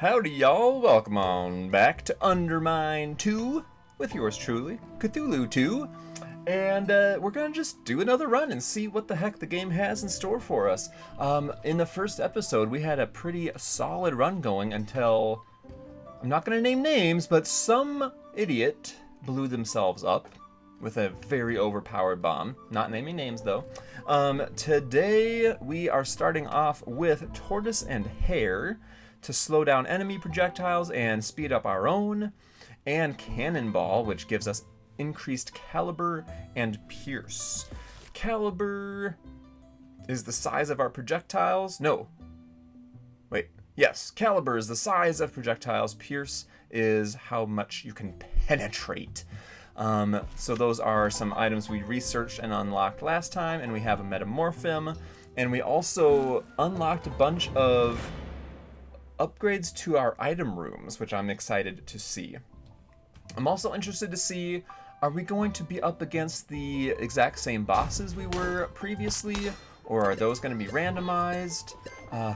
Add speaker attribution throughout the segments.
Speaker 1: Howdy y'all, welcome on back to UnderMine 2 with yours truly, CthulhuToo. And we're gonna just do another run and see what the heck the game has in store for us. In the first episode, we had a pretty solid run going until, I'm not gonna name names, but some idiot blew themselves up with a very overpowered bomb. Not naming names though. Today we are starting off with Tortoise and Hare to slow down enemy projectiles and speed up our own, and Cannonball, which gives us increased caliber and pierce. Caliber is the size of our projectiles. No. Wait. Yes, caliber is the size of projectiles. Pierce is how much you can penetrate. So those are some items we researched and unlocked last time, and we have a metamorphism, and we also unlocked a bunch of upgrades to our item rooms, which I'm excited to see. I'm also interested to see, are we going to be up against the exact same bosses we were previously, or are those going to be randomized?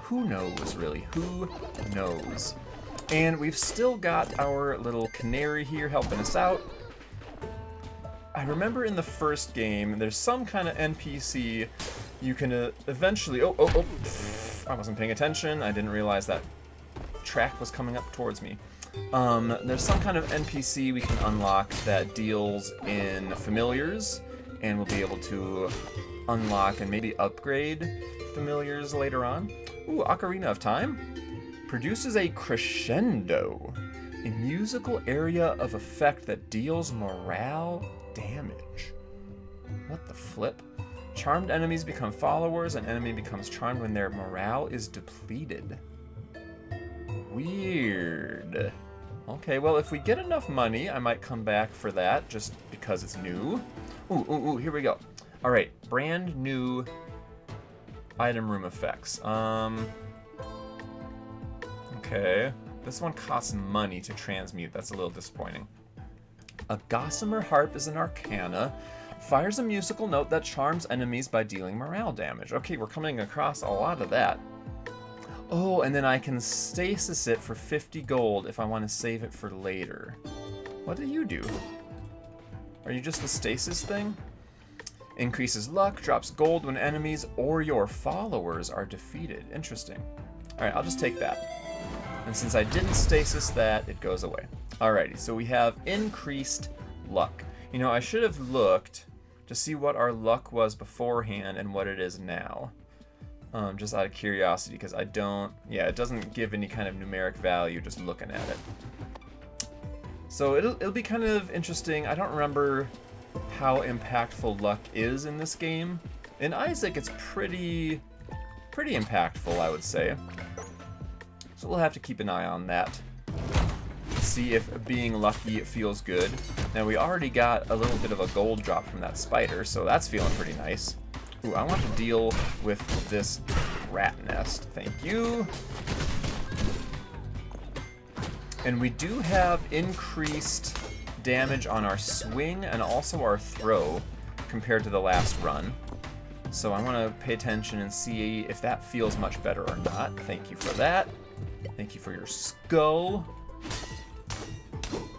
Speaker 1: Who knows, really? Who knows? And we've still got our little canary here helping us out. I remember in the first game, there's some kind of NPC you can eventually... Oh, I wasn't paying attention. I didn't realize that track was coming up towards me. There's some kind of NPC we can unlock that deals in familiars, and we'll be able to unlock and maybe upgrade familiars later on. Ooh, Ocarina of Time produces a crescendo, a musical area of effect that deals morale damage. What the flip? Charmed enemies become followers, and enemy becomes charmed when their morale is depleted. Weird. Okay, well, if we get enough money, I might come back for that, just because it's new. Ooh, here we go. Alright, brand new item room effects. Okay. This one costs money to transmute. That's a little disappointing. A gossamer harp is an arcana. Fires a musical note that charms enemies by dealing morale damage. Okay, we're coming across a lot of that. Oh, and then I can stasis it for 50 gold if I want to save it for later. What do you do? Are you just the stasis thing? Increases luck, drops gold when enemies or your followers are defeated. Interesting. Alright, I'll just take that. And since I didn't stasis that, it goes away. Alrighty, so we have increased luck. You know, I should have looked to see what our luck was beforehand and what it is now. Just out of curiosity, because I don't... Yeah, it doesn't give any kind of numeric value just looking at it. So it'll be kind of interesting. I don't remember how impactful luck is in this game. In Isaac, it's pretty impactful, I would say. So we'll have to keep an eye on that. See if being lucky feels good. Now, we already got a little bit of a gold drop from that spider, so that's feeling pretty nice. Ooh, I want to deal with this rat nest. Thank you. And we do have increased damage on our swing and also our throw compared to the last run. So I want to pay attention and see if that feels much better or not. Thank you for that. Thank you for your skull.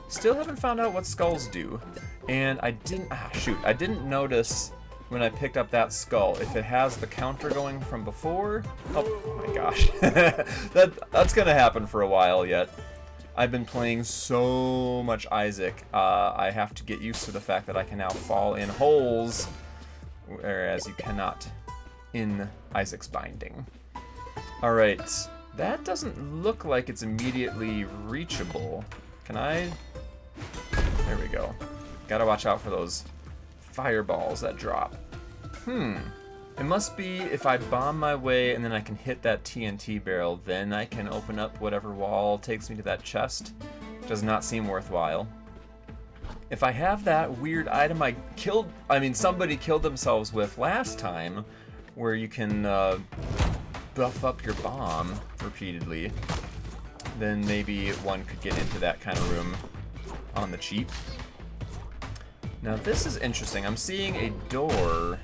Speaker 1: Still haven't found out what skulls do. And I didn't notice when I picked up that skull if it has the counter going from before. Oh my gosh. That's gonna happen for a while yet. I've been playing so much Isaac. I have to get used to the fact that I can now fall in holes, whereas you cannot in Isaac's Binding. Alright, that doesn't look like it's immediately reachable. Can I? There we go. Gotta watch out for those fireballs that drop. It must be if I bomb my way and then I can hit that TNT barrel, then I can open up whatever wall takes me to that chest. Does not seem worthwhile. If I have that weird item somebody killed themselves with last time, where you can buff up your bomb repeatedly, then maybe one could get into that kind of room on the cheap. Now this is interesting. I'm seeing a door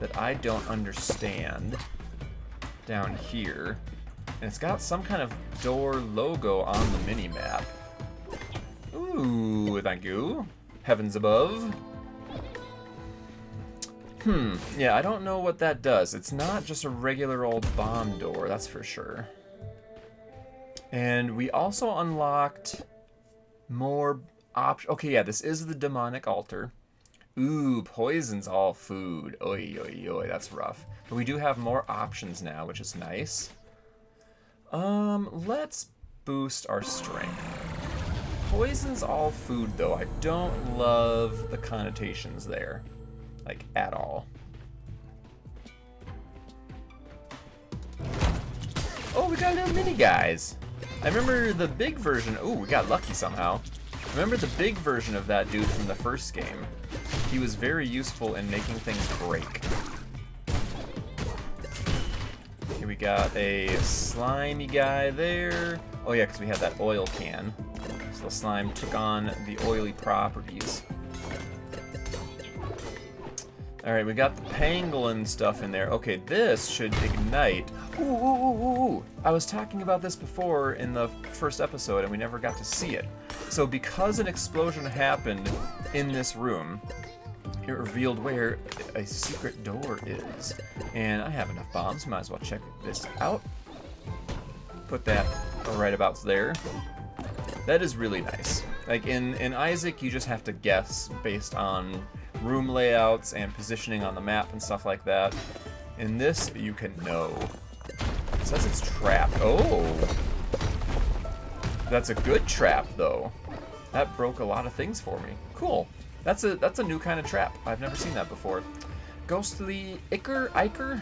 Speaker 1: that I don't understand down here. And it's got some kind of door logo on the mini-map. Ooh, thank you. Heavens above. Yeah, I don't know what that does. It's not just a regular old bomb door, that's for sure. And we also unlocked more options. Okay, yeah, this is the demonic altar. Ooh, poison's all food. Oi, oi, oi, that's rough. But we do have more options now, which is nice. Let's boost our strength. Poison's all food, though. I don't love the connotations there. Like, at all. Oh, we got little mini guys. I remember the big version. Ooh, we got lucky somehow. Remember the big version of that dude from the first game. He was very useful in making things break. Here we got a slimy guy there. Oh yeah, because we had that oil can. So the slime took on the oily properties. Alright, we got the pangolin stuff in there. Okay, this should ignite. Ooh, ooh, ooh, ooh, ooh. I was talking about this before in the first episode and we never got to see it. So because an explosion happened in this room, it revealed where a secret door is. And I have enough bombs, might as well check this out. Put that right about there. That is really nice. Like in Isaac, you just have to guess based on room layouts and positioning on the map and stuff like that. In this, you can know. It says it's trapped. Oh! That's a good trap, though. That broke a lot of things for me. Cool. That's a new kind of trap. I've never seen that before. Ghostly Ichor? I think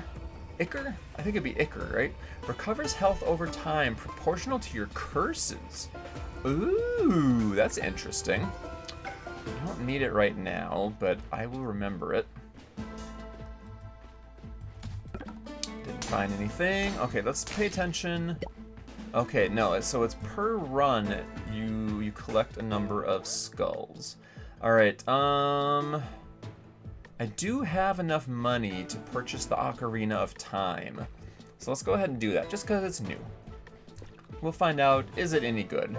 Speaker 1: it'd be Ichor, right? Recovers health over time, proportional to your curses. Ooh, that's interesting. I don't need it right now, but I will remember it. Didn't find anything. Okay, let's pay attention. Okay, no, so it's per run you collect a number of skulls. Alright, I do have enough money to purchase the Ocarina of Time. So let's go ahead and do that, just because it's new. We'll find out, is it any good?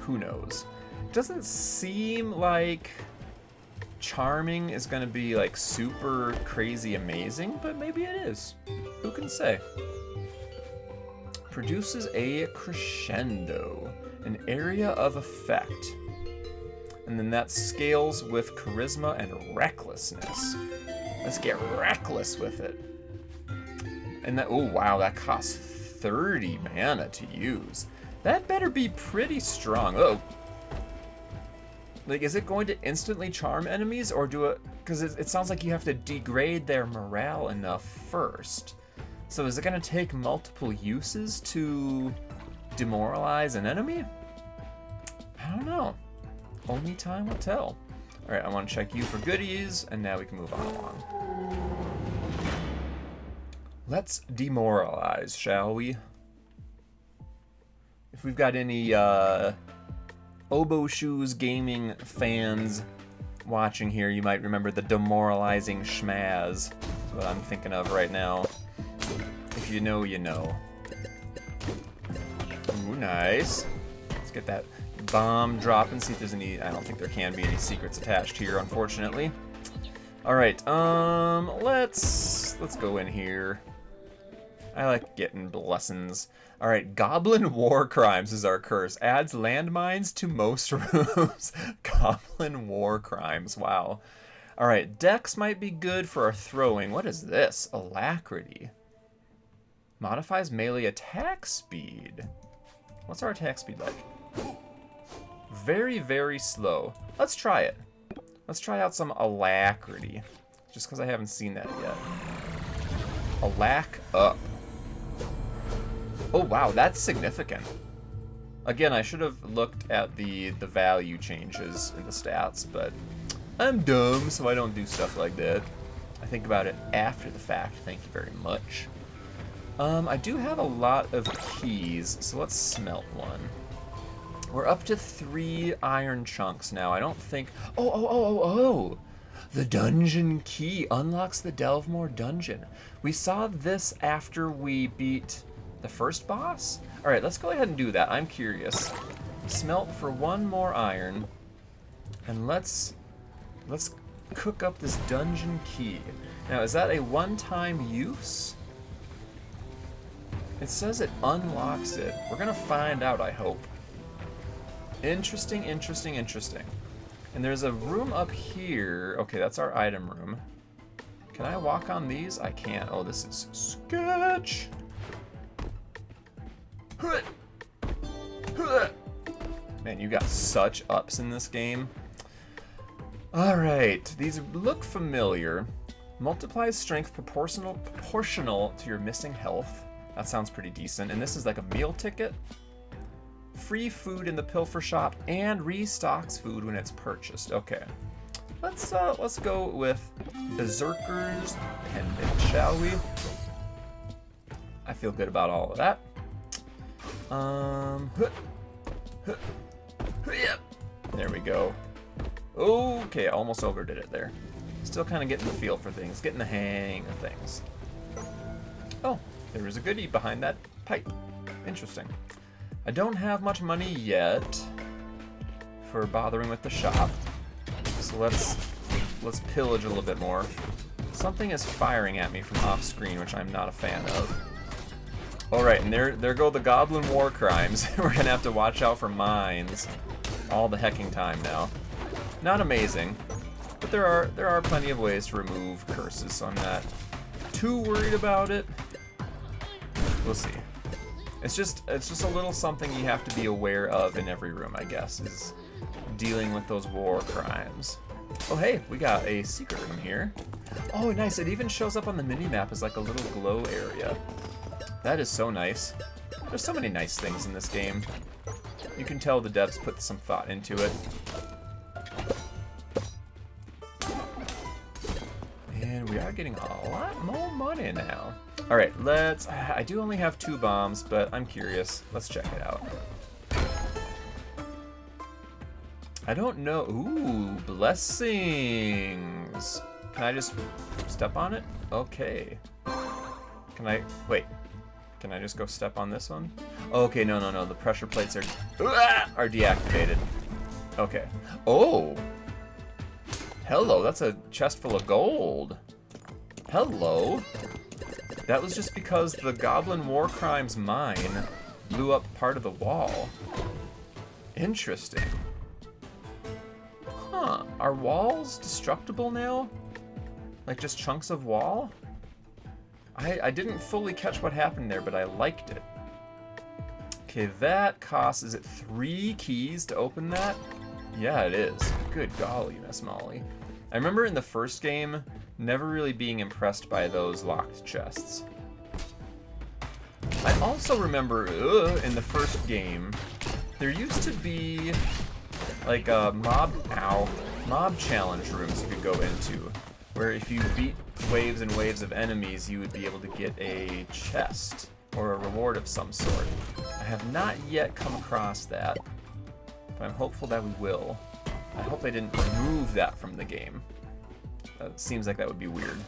Speaker 1: Who knows? Doesn't seem like charming is going to be like super crazy amazing, but maybe it is. Who can say? Produces a crescendo, an area of effect. And then that scales with charisma and recklessness. Let's get reckless with it. And that, oh wow, that costs 30 mana to use. That better be pretty strong. Oh. Like, is it going to instantly charm enemies, or do it, because it sounds like you have to degrade their morale enough first. So is it going to take multiple uses to demoralize an enemy? I don't know. Only time will tell. Alright, I want to check you for goodies, and now we can move on along. Let's demoralize, shall we? If we've got any Oboe Shoes gaming fans watching here, you might remember the demoralizing schmaz. That's what I'm thinking of right now. If you know, you know. Ooh, nice. Let's get that bomb drop and see if there's any. I don't think there can be any secrets attached here, unfortunately. Alright, let's go in here. I like getting blessings. Alright, Goblin War Crimes is our curse. Adds landmines to most rooms. Goblin War Crimes, wow. Alright, Dex might be good for our throwing. What is this? Alacrity. Modifies melee attack speed. What's our attack speed like? Very, very slow. Let's try it. Let's try out some alacrity. Just because I haven't seen that yet. Alack up. Oh wow, that's significant. Again, I should have looked at the value changes in the stats, but I'm dumb, so I don't do stuff like that. I think about it after the fact. Thank you very much. I do have a lot of keys, so let's smelt one. We're up to 3 iron chunks now. I don't think... Oh! The dungeon key unlocks the Delvemore dungeon. We saw this after we beat The first boss? Alright, let's go ahead and do that. I'm curious. Smelt for 1 more iron. And let's cook up this dungeon key. Now, is that a one-time use? It says it unlocks it. We're gonna find out, I hope. Interesting, interesting, interesting. And there's a room up here. Okay, that's our item room. Can I walk on these? I can't. Oh, this is sketch. Man, you got such ups in this game. Alright, these look familiar. Multiplies strength proportional to your missing health. That sounds pretty decent. And this is like a meal ticket. Free food in the pilfer shop and restocks food when it's purchased. Okay. Let's go with Berserker's Pendant, shall we? I feel good about all of that. There we go. Okay, almost overdid it there. Still kind of getting the feel for things, getting the hang of things. Oh, there was a goodie behind that pipe. Interesting. I don't have much money yet for bothering with the shop, so let's pillage a little bit more. Something is firing at me from off screen, which I'm not a fan of. Alright, and there go the goblin war crimes. We're gonna have to watch out for mines all the hecking time now. Not amazing, but there are plenty of ways to remove curses, so I'm not too worried about it. We'll see. It's just a little something you have to be aware of in every room, I guess, is dealing with those war crimes. Oh hey, we got a secret room here. Oh nice, it even shows up on the mini-map as like a little glow area. That is so nice. There's so many nice things in this game. You can tell the devs put some thought into it. And we are getting a lot more money now. Alright, I do only have 2 bombs, but I'm curious. Let's check it out. I don't know. Ooh, blessings. Can I just step on it? Okay. Can I just go step on this one? Okay, no. The pressure plates are deactivated. Okay. Oh! Hello, that's a chest full of gold. Hello. That was just because the Goblin War Crimes mine blew up part of the wall. Interesting. Huh. Are walls destructible now? Like just chunks of wall? I didn't fully catch what happened there, but I liked it. Okay, that costs, is it 3 keys to open that? Yeah, it is. Good golly, Miss Molly. I remember in the first game, never really being impressed by those locked chests. I also remember, in the first game, there used to be like a mob challenge rooms you could go into, where if you beat waves and waves of enemies, you would be able to get a chest or a reward of some sort. I have not yet come across that, but I'm hopeful that we will. I hope they didn't remove that from the game. That seems like that would be weird.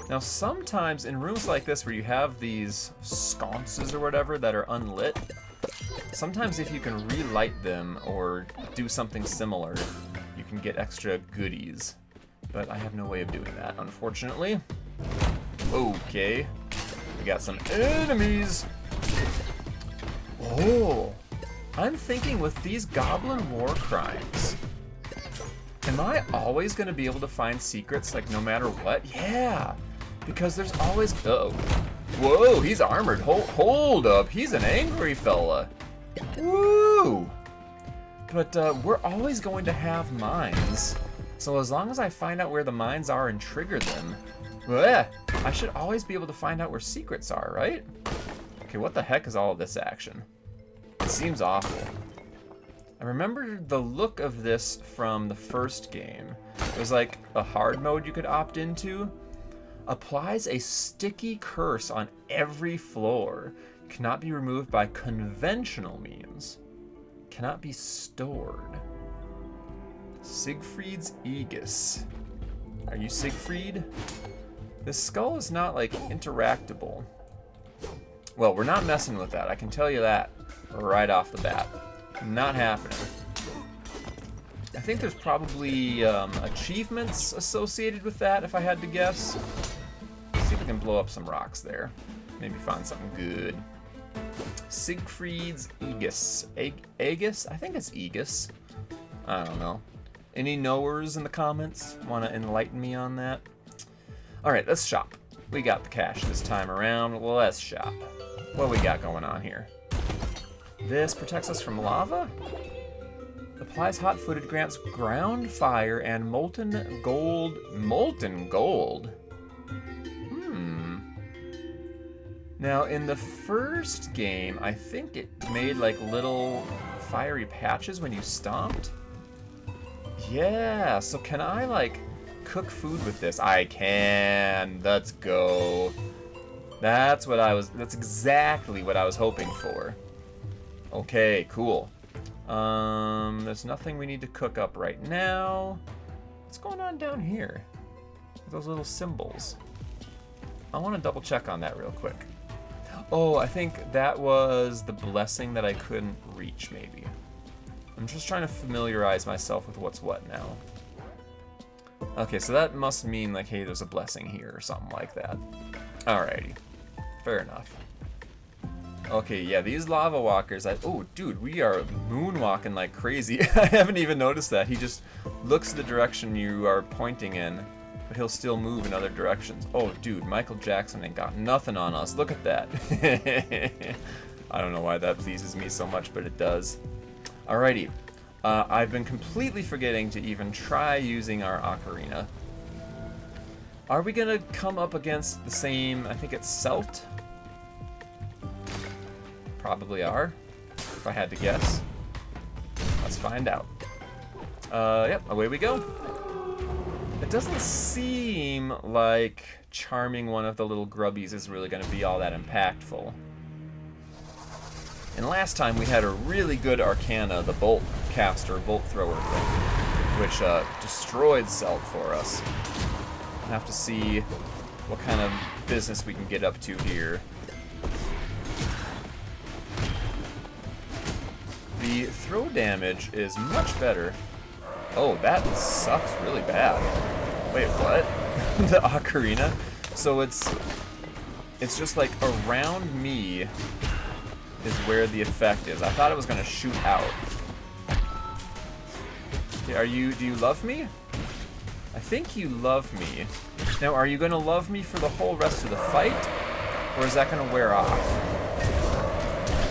Speaker 1: Now sometimes in rooms like this where you have these sconces or whatever that are unlit, sometimes if you can relight them or do something similar, you can get extra goodies. But I have no way of doing that, unfortunately. Okay. We got some enemies. Oh. I'm thinking with these Goblin War Crimes, am I always going to be able to find secrets, like, no matter what? Yeah. Because there's always... Uh-oh. Whoa, he's armored. Hold up. He's an angry fella. Woo! But we're always going to have mines. So as long as I find out where the mines are and trigger them, I should always be able to find out where secrets are, right? Okay, what the heck is all of this action? It seems awful. I remember the look of this from the first game. It was like a hard mode you could opt into. Applies a sticky curse on every floor. Cannot be removed by conventional means. Cannot be stored. Siegfried's Aegis. Are you Siegfried? This skull is not, like, interactable. Well, we're not messing with that. I can tell you that right off the bat. Not happening. I think there's probably achievements associated with that, if I had to guess. Let's see if we can blow up some rocks there. Maybe find something good. Siegfried's Aegis. Aegis? I think it's Aegis. I don't know. Any knowers in the comments? Want to enlighten me on that? Alright, let's shop. We got the cash this time around. Let's shop. What we got going on here? This protects us from lava? Applies hot-footed, grants ground fire and molten gold. Molten gold? Now, in the first game, I think it made like little fiery patches when you stomped. Yeah, so can I like cook food with this? I can. Let's go. That's exactly what I was hoping for. Okay, cool. There's nothing we need to cook up right now. What's going on down here? Those little symbols. I want to double check on that real quick. Oh, I think that was the blessing that I couldn't reach, maybe. I'm just trying to familiarize myself with what's what now. Okay, so that must mean like, hey, there's a blessing here or something like that. Alrighty. Fair enough. Okay, yeah, these lava walkers, oh, dude, we are moonwalking like crazy. I haven't even noticed that. He just looks the direction you are pointing in, but he'll still move in other directions. Oh, dude, Michael Jackson ain't got nothing on us. Look at that. I don't know why that pleases me so much, but it does. Alrighty. I've been completely forgetting to even try using our ocarina. Are we gonna come up against the same, I think it's Celt? Probably are, if I had to guess. Let's find out. Yep, away we go. It doesn't seem like charming one of the little grubbies is really going to be all that impactful. And last time we had a really good arcana, the bolt caster, bolt thrower thing, which destroyed Celt for us. We'll have to see what kind of business we can get up to here. The throw damage is much better. Oh, that sucks really bad. Wait, what? The ocarina? So it's just like around me is where the effect is. I thought it was gonna shoot out. Okay, do you love me? I think you love me. Now, are you gonna love me for the whole rest of the fight? Or is that gonna wear off?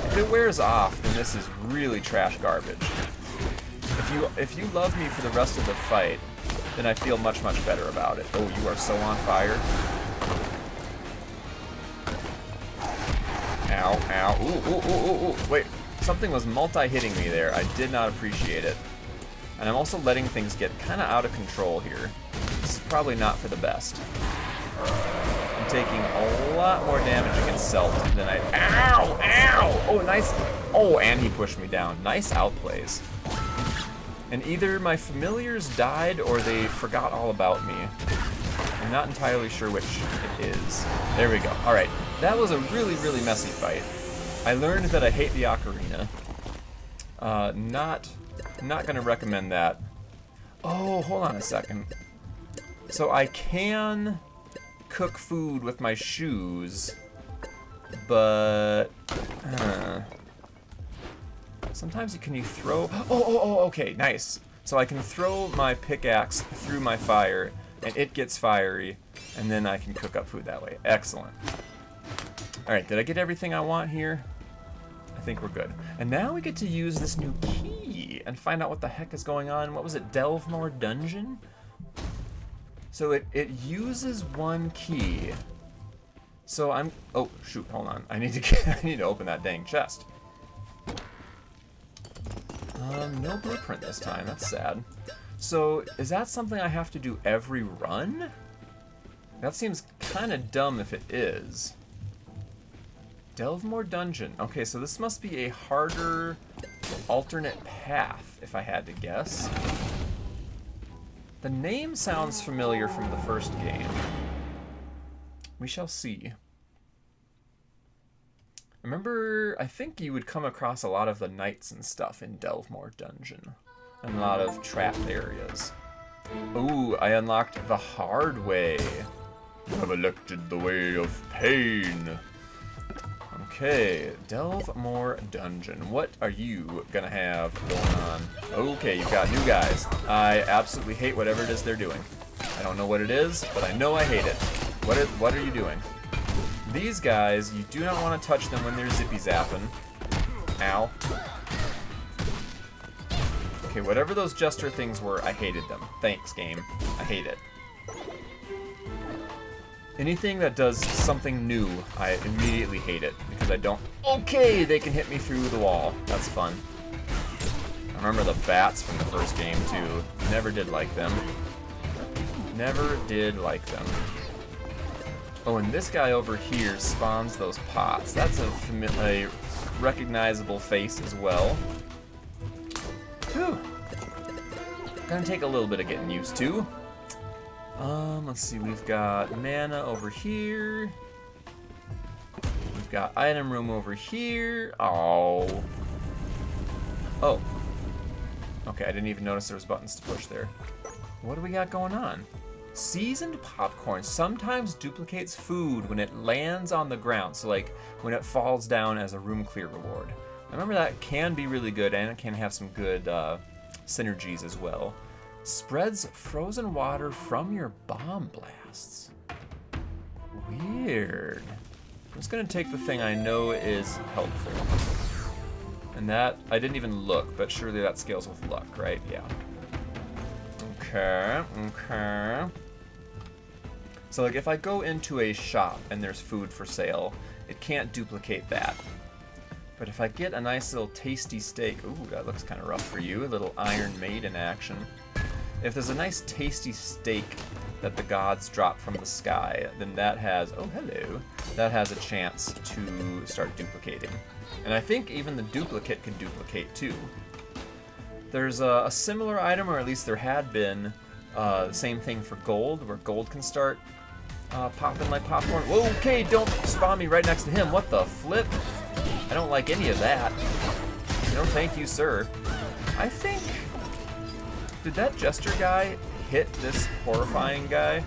Speaker 1: If it wears off, then this is really trash garbage. If you love me for the rest of the fight, then I feel much, much better about it. Oh, you are so on fire. Ow, ow. Ooh, ooh, ooh, ooh, ooh. Wait, something was multi-hitting me there. I did not appreciate it. And I'm also letting things get kind of out of control here. This is probably not for the best. I'm taking a lot more damage against Celt than I... Ow! Ow! Oh, nice... Oh, and he pushed me down. Nice outplays. And either my familiars died or they forgot all about me. I'm not entirely sure which it is. There we go. Alright, that was a really, really messy fight. I learned that I hate the ocarina. Not gonna recommend that. Oh, hold on a second. So I can cook food with my shoes, but sometimes can you throw? Oh, okay, nice. So I can throw my pickaxe through my fire, and it gets fiery, and then I can cook up food that way. Excellent. All right, did I get everything I want here? I think we're good. And now we get to use this new key and find out what the heck is going on. What was it, Delvemore Dungeon? So it uses one key. So I'm, oh shoot, hold on. I need to open that dang chest. No blueprint this time, that's sad. So is that something I have to do every run? That seems kind of dumb if it is. Delvemore Dungeon. Okay, so this must be a harder alternate path, if I had to guess. The name sounds familiar from the first game. We shall see. Remember, I think you would come across a lot of the knights and stuff in Delvemore Dungeon. And a lot of trapped areas. Ooh, I unlocked the hard way. You have elected the way of pain. Okay, Delvemore Dungeon. What are you gonna have going on? Okay, you've got new guys. I absolutely hate whatever it is they're doing. I don't know what it is, but I know I hate it. What are you doing? These guys, you do not want to touch them when they're zippy zapping. Ow. Okay, whatever those jester things were, I hated them. Thanks, game. I hate it. Anything that does something new, I immediately hate it, because I don't... Okay, they can hit me through the wall. That's fun. I remember the bats from the first game, too. Never did like them. Never did like them. Oh, and this guy over here spawns those pots. That's a recognizable face as well. Whew. Gonna take a little bit of getting used to. Let's see, we've got mana over here. We've got item room over here. Oh. Oh. Okay, I didn't even notice there was buttons to push there. What do we got going on? Seasoned popcorn sometimes duplicates food when it lands on the ground. So like when it falls down as a room clear reward. I remember that can be really good and it can have some good synergies as well. Spreads frozen water from your bomb blasts. Weird. I'm just gonna take the thing I know is helpful. And that, I didn't even look, but surely that scales with luck, right? Yeah. Okay, okay. So like if I go into a shop and there's food for sale, it can't duplicate that. But if I get a nice little tasty steak, ooh, that looks kind of rough for you, a little Iron Maiden action. If there's a nice tasty steak that the gods drop from the sky, then that has, oh hello, that has a chance to start duplicating. And I think even the duplicate can duplicate too. There's a similar item, or at least there had been, the same thing for gold, where gold can start popping like popcorn. Whoa, okay, don't spawn me right next to him. What the flip? I don't like any of that. No thank you, sir. I think... Did that jester guy hit this horrifying guy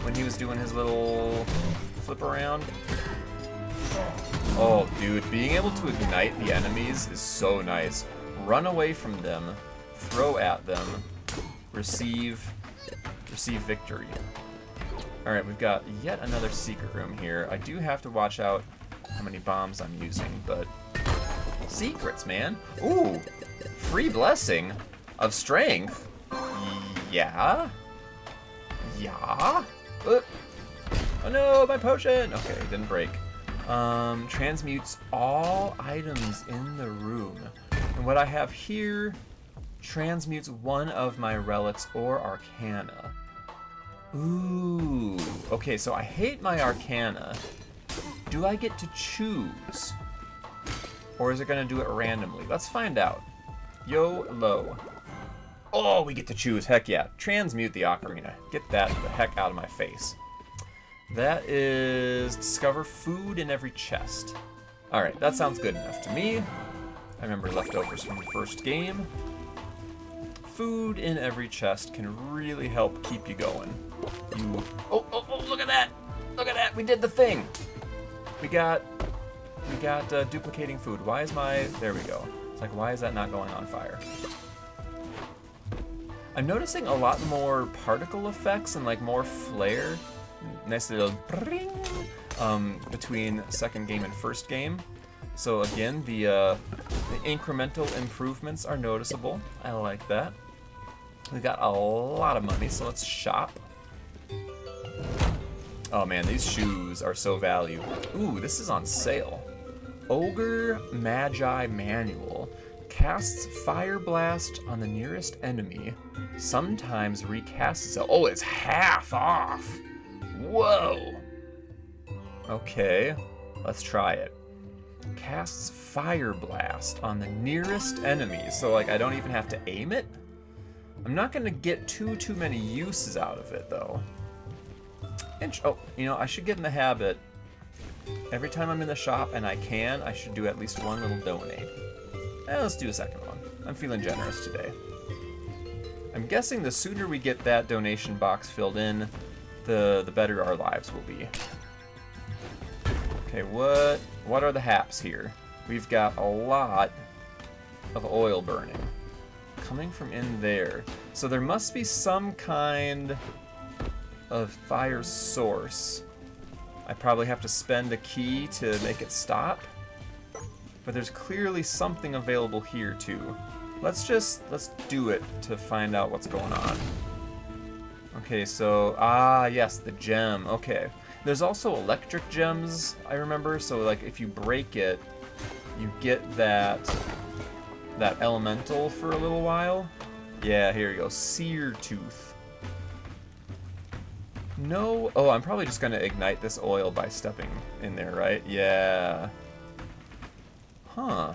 Speaker 1: when he was doing his little flip around? Oh, dude, being able to ignite the enemies is so nice. Run away from them, throw at them, receive victory. Alright, we've got yet another secret room here. I do have to watch out how many bombs I'm using, but... Secrets, man! Ooh! Free blessing of strength? Yeah? Yeah? Oh no, my potion! Okay, it didn't break. Transmutes all items in the room. And what I have here transmutes one of my relics or arcana. Ooh. Okay, so I hate my arcana. Do I get to choose? Or is it gonna do it randomly? Let's find out. YOLO. Oh, we get to choose. Heck yeah. Transmute the ocarina. Get that the heck out of my face. That is discover food in every chest. Alright, that sounds good enough to me. I remember leftovers from the first game. Food in every chest can really help keep you going. Oh, look at that! Look at that! We did the thing! We got duplicating food. Why is there we go. It's like, why is that not going on fire? I'm noticing a lot more particle effects and like more flare. Nice little bring between second game and first game. So again, the incremental improvements are noticeable. I like that. We got a lot of money, so let's shop. Oh man, these shoes are so valued. Ooh, this is on sale. Ogre Magi Manual. Casts Fire Blast on the nearest enemy. Sometimes recasts itself. Oh, it's half off! Whoa! Okay, let's try it. Casts Fire Blast on the nearest enemy. So like I don't even have to aim it? I'm not gonna get too many uses out of it though. Oh, you know, I should get in the habit Every time I'm in the shop and I can, I should do at least one little donate. Let's do a second one. I'm feeling generous today. I'm guessing the sooner we get that donation box filled in, the better our lives will be. Okay, what are the haps here? We've got a lot of oil burning coming from in there. So there must be some kind of fire source. I probably have to spend a key to make it stop. But there's clearly something available here too. Let's do it to find out what's going on. Okay, so, yes, the gem, okay. There's also electric gems, I remember, so like if you break it, you get that elemental for a little while. Yeah, here you go, seer tooth. No, oh, I'm probably just gonna ignite this oil by stepping in there, right? Yeah. Huh.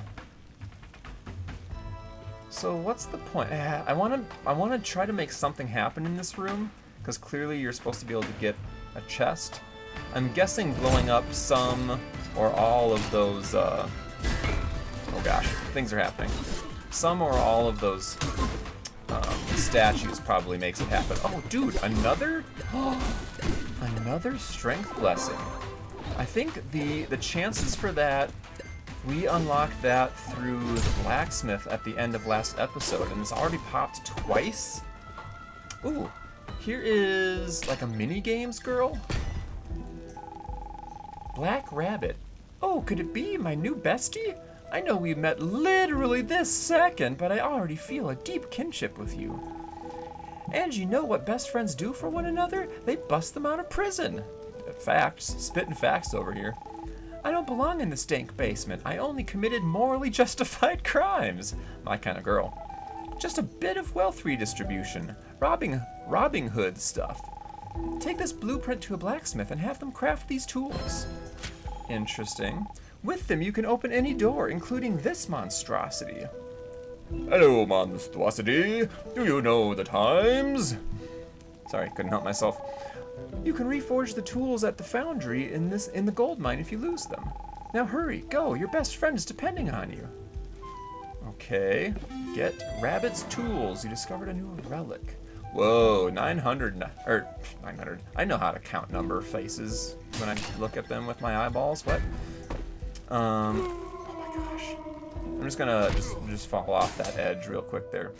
Speaker 1: So what's the point? I wanna try to make something happen in this room, because clearly you're supposed to be able to get a chest. I'm guessing blowing up some or all of those, oh gosh, things are happening. Some or all of those statues probably makes it happen. Oh, dude, another strength blessing. I think the chances for that, we unlocked that through the blacksmith at the end of last episode, and it's already popped twice. Ooh, here is like a mini games girl. Black Rabbit. Oh, could it be my new bestie? I know we met literally this second, but I already feel a deep kinship with you. And you know what best friends do for one another? They bust them out of prison. Facts. Spitting facts over here. I don't belong in the stank basement. I only committed morally justified crimes. My kind of girl. Just a bit of wealth redistribution. Robbing Hood stuff. Take this blueprint to a blacksmith and have them craft these tools. Interesting. With them, you can open any door, including this monstrosity. Hello, monstrosity. Do you know the times? Sorry, couldn't help myself. You can reforge the tools at the foundry in the gold mine if you lose them. Now hurry, go. Your best friend is depending on you. Okay. Get Rabbit's tools. You discovered a new relic. Whoa, 900. I know how to count number faces when I look at them with my eyeballs. What? Oh my gosh. I'm just gonna just fall off that edge real quick there.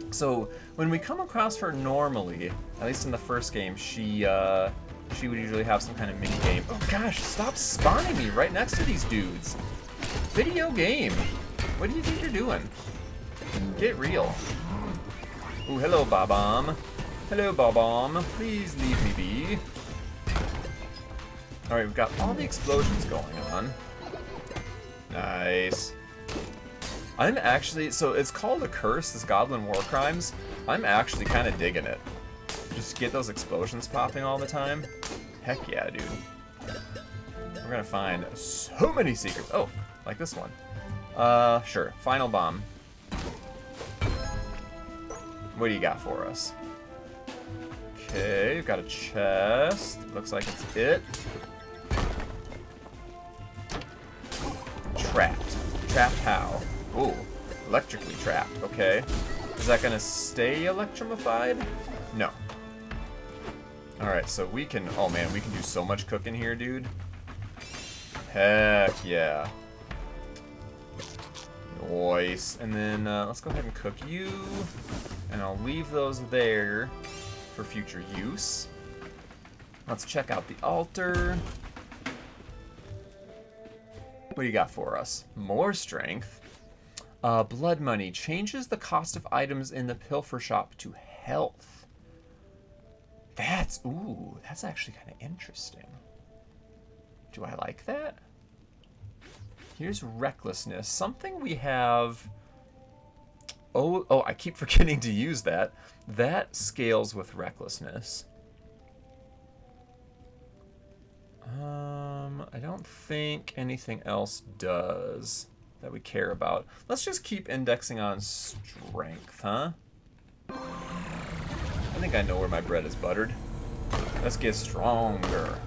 Speaker 1: So when we come across her normally, at least in the first game, she would usually have some kind of mini game. Oh gosh, stop spawning me right next to these dudes. Video game. What do you think you're doing? Get real. Ooh, hello, Bob-omb. Hello, Bob-omb. Please leave me be. Alright, we've got all the explosions going on. Nice. I'm actually, so it's called a curse, this Goblin War Crimes. I'm actually kind of digging it. Just get those explosions popping all the time. Heck yeah, dude. We're gonna find so many secrets. Oh, like this one. Sure. Final bomb. What do you got for us? Okay, we've got a chest. Looks like it's it. Trapped. Trapped how? Ooh, electrically trapped. Okay. Is that gonna stay electrified? No. Alright, so we can... Oh man, we can do so much cooking here, dude. Heck yeah. Nice. And then let's go ahead and cook you. And I'll leave those there for future use. Let's check out the altar. What do you got for us? More strength. Blood money changes the cost of items in the pilfer shop to health. That's actually kind of interesting. Do I like that? Here's recklessness. Something we have... Oh, I keep forgetting to use that. That scales with recklessness. I don't think anything else does that we care about. Let's just keep indexing on strength, huh? I think I know where my bread is buttered. Let's get stronger.